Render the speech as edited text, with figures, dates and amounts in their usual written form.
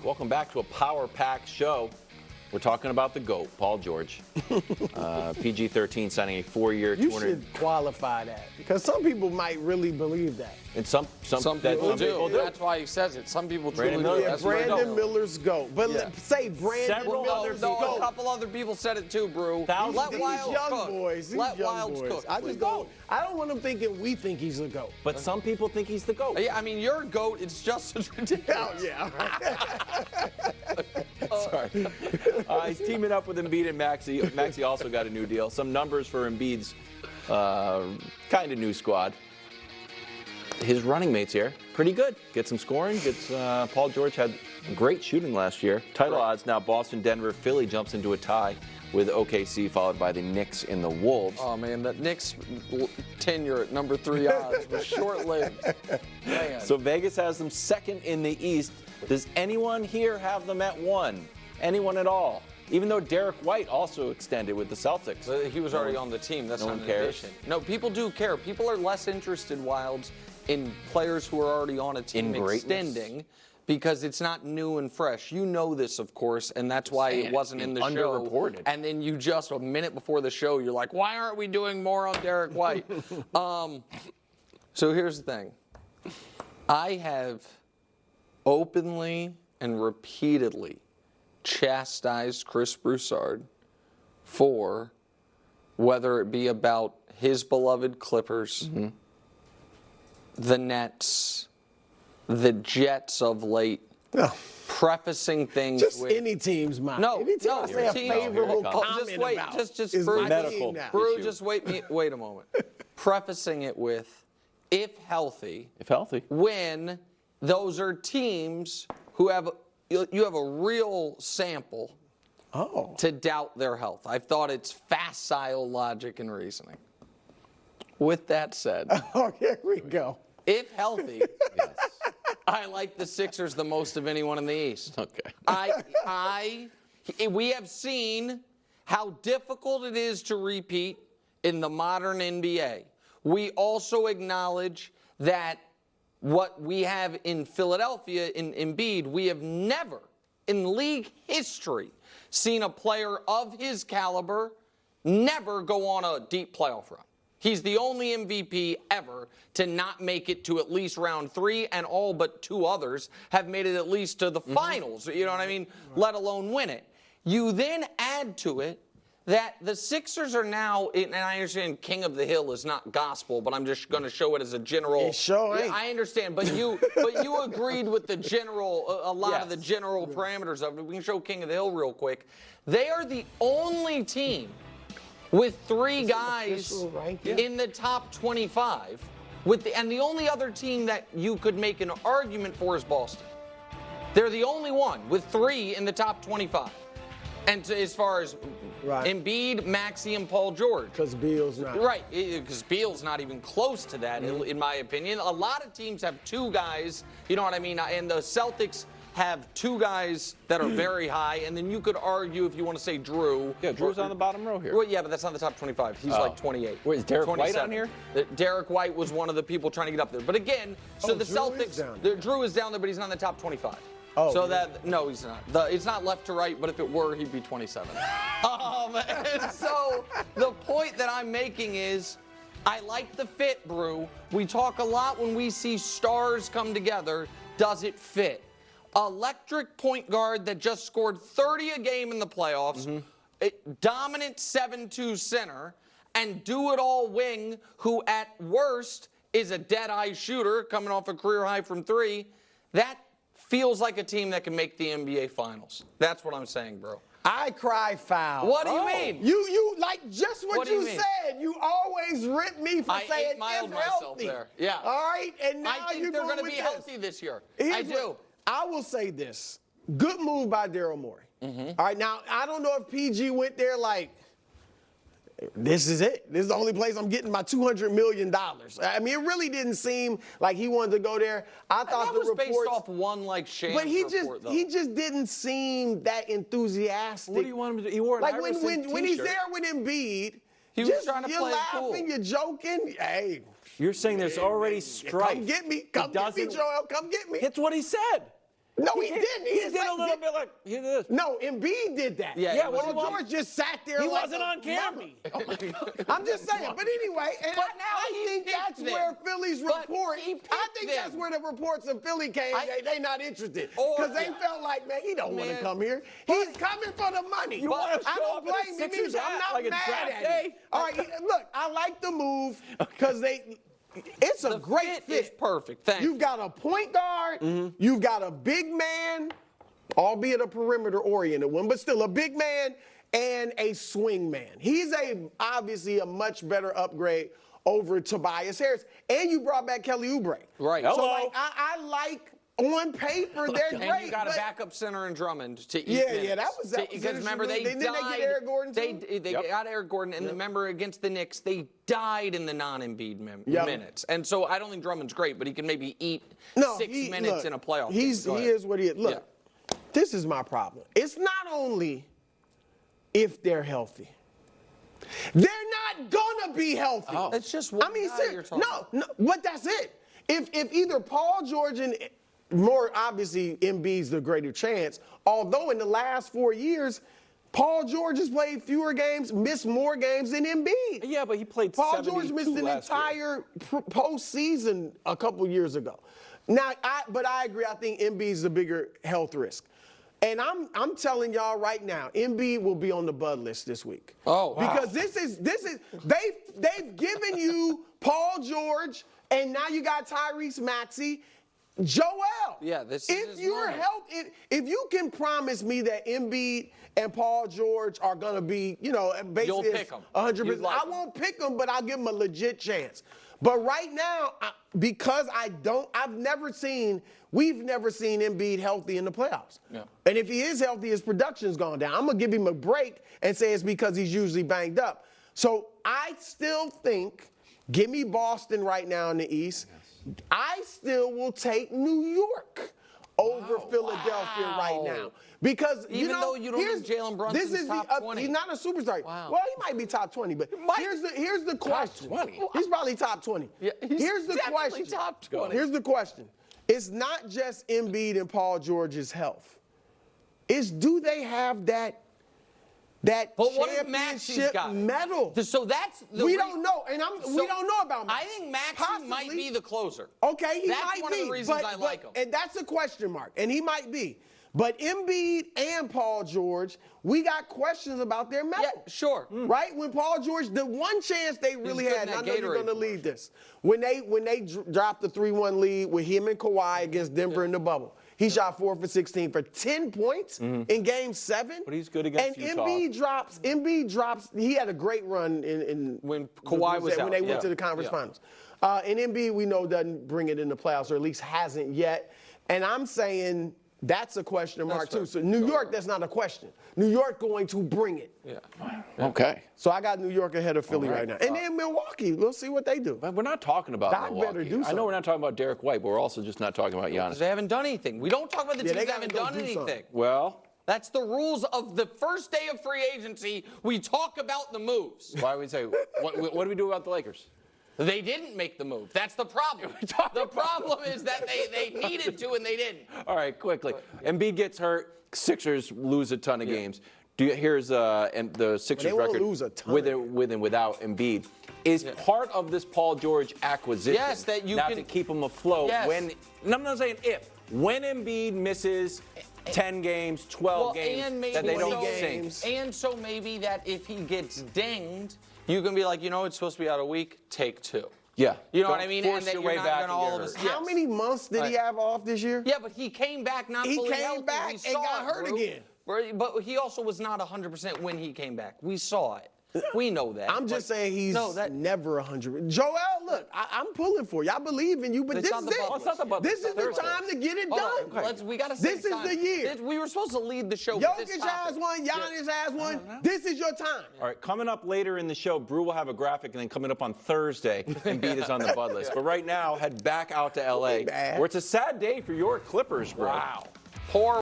Welcome back to a power-packed show. We're talking about the GOAT, Paul George. PG-13 signing a 4-year, You should qualify that because some people might really believe that. And some people do. That's why he says it. Some people truly do. Yeah, Brandon Miller's GOAT. But say Brandon Miller's GOAT. A couple other people said it too, Brew. Let Wilds cook. Let Wilds cook. I don't want them thinking we think he's a GOAT. But some people think he's the GOAT. Yeah, I mean, you're a GOAT. It's just as ridiculous. Oh, yeah. Sorry. He's teaming up with Embiid and Maxey. Maxey also got a new deal. Some numbers for Embiid's kind of new squad. His running mates here, pretty good. Get some scoring. Paul George had great shooting last year. Title odds now: Boston, Denver, Philly jumps into a tie with OKC, followed by the Knicks and the Wolves. Oh man, that Knicks tenure at number 3 odds was short-lived. Man. So Vegas has them second in the East. Does anyone here have them at 1? Anyone at all? Even though Derek White also extended with the Celtics. He was already on the team. That's not an addition. No, people do care. People are less interested, Wilds, in players who are already on a team extending because it's not new and fresh. You know this, of course, and that's why it wasn't in the show. Underreported. And then you just, a minute before the show, you're like, why aren't we doing more on Derek White? So here's the thing. I have openly and repeatedly chastised Chris Broussard for whether it be about his beloved Clippers, the Nets, the Jets of late, prefacing things just with any team's mind. No, Anytime I say a favorable comment just wait, about just is Brew, my team now. Brew, just wait a moment. Prefacing it with, if healthy, when those are teams who you have a real sample to doubt their health. I've thought it's facile logic and reasoning. With that said, here we go. If healthy, I like the Sixers the most of anyone in the East. Okay. We have seen how difficult it is to repeat in the modern NBA. We also acknowledge that what we have in Philadelphia, in Embiid, we have never in league history seen a player of his caliber never go on a deep playoff run. He's the only MVP ever to not make it to at least round 3, and all but 2 others have made it at least to the finals, you know what I mean, let alone win it. You then add to it that the Sixers are now, and I understand King of the Hill is not gospel, but I'm just going to show it as a general. It sure ain't. I understand, but you agreed with the general, a lot of the general parameters of it. We can show King of the Hill real quick. They are the only team with 3 guys in the top 25, and the only other team that you could make an argument for is Boston. They're the only one with 3 in the top 25. And as far as Embiid, Maxey, and Paul George. Because Beal's not. Right, because Beal's not even close to that, in my opinion. A lot of teams have 2 guys, you know what I mean? And the Celtics have 2 guys that are very high, and then you could argue if you want to say Drew. Yeah, Drew's on the bottom row here. Well, yeah, but that's not the top 25. He's like 28. Wait, is Derek White on here? Derek White was one of the people trying to get up there. But again, so the Drew Celtics, Drew is down there, but he's not in the top 25. Oh, so no, he's not. It's not left to right, but if it were, he'd be 27. And so the point that I'm making is, I like the fit, Brew. We talk a lot when we see stars come together. Does it fit? Electric point guard that just scored 30 a game in the playoffs, dominant 7-2 center, and do-it-all wing who at worst is a dead-eye shooter coming off a career high from 3. That feels like a team that can make the NBA Finals. That's what I'm saying, bro. I cry foul. What do you mean? You like just what you mean? said. You always rip me for saying I if myself healthy. there. Yeah. All right, and now I think they're going to be healthy this year. I do. I will say this. Good move by Daryl Morey. All right, now, I don't know if PG went there like, this is it. This is the only place I'm getting my $200 million. I mean, it really didn't seem like he wanted to go there. I thought that was based off one like Shams but he report, he just didn't seem that enthusiastic. What do you want him to do? He wore an like Iverson when he's t-shirt. there with Embiid, he was trying to you're play it laughing, cool. you're joking. Hey, You're saying there's already strife. come get me, Joel. Come get me. It's what he said. No, he didn't. He did a little bit like, he did this. No, Embiid did that. Yeah, Paul George just sat there. He like wasn't a on camera. mummy. I'm just saying. But anyway, and But I now he think picked that's them. where Philly's But report. he picked I think that's them. where the reports of Philly came. They not interested Or- because they felt like, man, he don't want to Man. come here. He's coming for the money. You wanna I show don't up in a blame him Sixers either. I'm hat not like a mad draft at day? him. All right, look, I like the move because it's a great fit is perfect. Thank You've you. got a point guard. You've got a big man, albeit a perimeter-oriented one, but still a big man and a swing man. He's obviously a much better upgrade over Tobias Harris. And you brought back Kelly Oubre. Right. So, Hello. like, I like, on paper, they're And great. you got a but- backup center in Drummond to eat Yeah, minutes. yeah, that was Because remember, they interesting. Didn't died. they get Eric Gordon, too? They got Eric Gordon, and remember against the Knicks, they died in the non-Embiid Yep. minutes. And so I don't think Drummond's great, but he can maybe eat 6 minutes look, in a playoff He game. Go ahead. is what he is. Look, this is my problem. It's not only if they're healthy. They're not gonna be healthy. Oh. It's just one guy ser- you're talking no, but that's it. If either Paul George and more obviously Embiid's the greater chance, although in the last 4 years, Paul George has played fewer games, missed more games than Embiid. Yeah, but he played Paul 72 George missed an last year. entire postseason a couple years ago. Now, but I agree. I think Embiid's the bigger health risk. And I'm telling y'all right now, Embiid will be on the bud list this week. Oh, wow. Because this is they've given you Paul George, and now you got Tyrese Maxey, Joel. Yeah, this is if his you're moment. if you can promise me that Embiid and Paul George are gonna be, basically You'll pick 'em. 100%. You'd like I won't pick them, but I'll give them a legit chance. But right now, because we've never seen Embiid healthy in the playoffs. Yeah. And if he is healthy, his production's gone down. I'm gonna give him a break and say it's because he's usually banged up. So I still think, give me Boston right now in the East. Yes. I still will take New York over Philadelphia right now. Because, Even though you don't here's- think Jalen Brunson's this is top 20. He's not a superstar. Wow. Well, he might be top 20, but here's the question. 20? He's probably top 20. Yeah, he's here's the definitely question. top 20. Here's the question. It's not just Embiid and Paul George's health. It's do they have that But what if Maxey's championship got it? medal? So that's the We don't know, and we So, don't know about Maxey. I think Maxey might Possibly. be the closer. Okay, he That's might one be. of the reasons but, I like him. And that's a question mark, and he might be. But Embiid and Paul George, we got questions about their medal. Yeah, sure. Right? When Paul George, the one chance they really good had, in and I that know you're Gatorade going to lead this, when they dropped the 3-1 lead with him and Kawhi against Denver in the bubble, he shot 4 for 16 for 10 points in Game 7. But he's good against and Utah. Embiid drops. He had a great run in When Kawhi was when out, they went yeah. to the conference Yeah. finals. And Embiid, we know, doesn't bring it in the playoffs, or at least hasn't yet. And I'm saying that's a question mark, fair. too. So New York, that's not a question. New York going to bring it. Yeah. Okay. So I got New York ahead of Philly right now. And then Milwaukee, we'll see what they do. But we're not talking about Doc Milwaukee. better do I know something. we're not talking about Derek White, but we're also just not talking about Because Giannis. they haven't done anything. We don't talk about the Yeah, teams they that haven't gotta go done do anything. something. Well, That's the rules of the first day of free agency. We talk about the moves. why would we say, what do we do about the Lakers? They didn't make the move. That's the problem. The problem is that they needed to and they didn't. All right, quickly. Embiid gets hurt. Sixers lose a ton of games. Here's and the Sixers They won't record lose a ton with of and without Embiid. Is part of this Paul George acquisition Yes, that you now can- to keep him afloat Yes. when, and I'm not saying if, when Embiid misses 10 games, 12 games, that they don't sink. And so maybe that if he gets dinged, you can be like, it's supposed to be out a week, take 2. Yeah. You know Don't what I mean? force And that your you're way not back gonna and all get of a hurt. yes. How many months did he have off this year? Yeah, but he came back not He fully came healthy. back We and saw got it, hurt Brew. again. But he also was not 100% when he came back. We saw it. We know that. I'm just But- saying he's No, that- never 100. Joel, look, I'm pulling for you. I believe in you, but It's this not is the it. Butler. It's not the Butler. This is the Thursday. time to get it Hold done. on, we got to This is the year. We were supposed to lead the show with Jokic this topic. has one, Giannis has one. This is your time. All right, coming up later in the show, Brew will have a graphic, and then coming up on Thursday, Embiid is on the bud list. But right now, head back out to L.A., bad. where it's a sad day for your Clippers, bro. Wow. Poor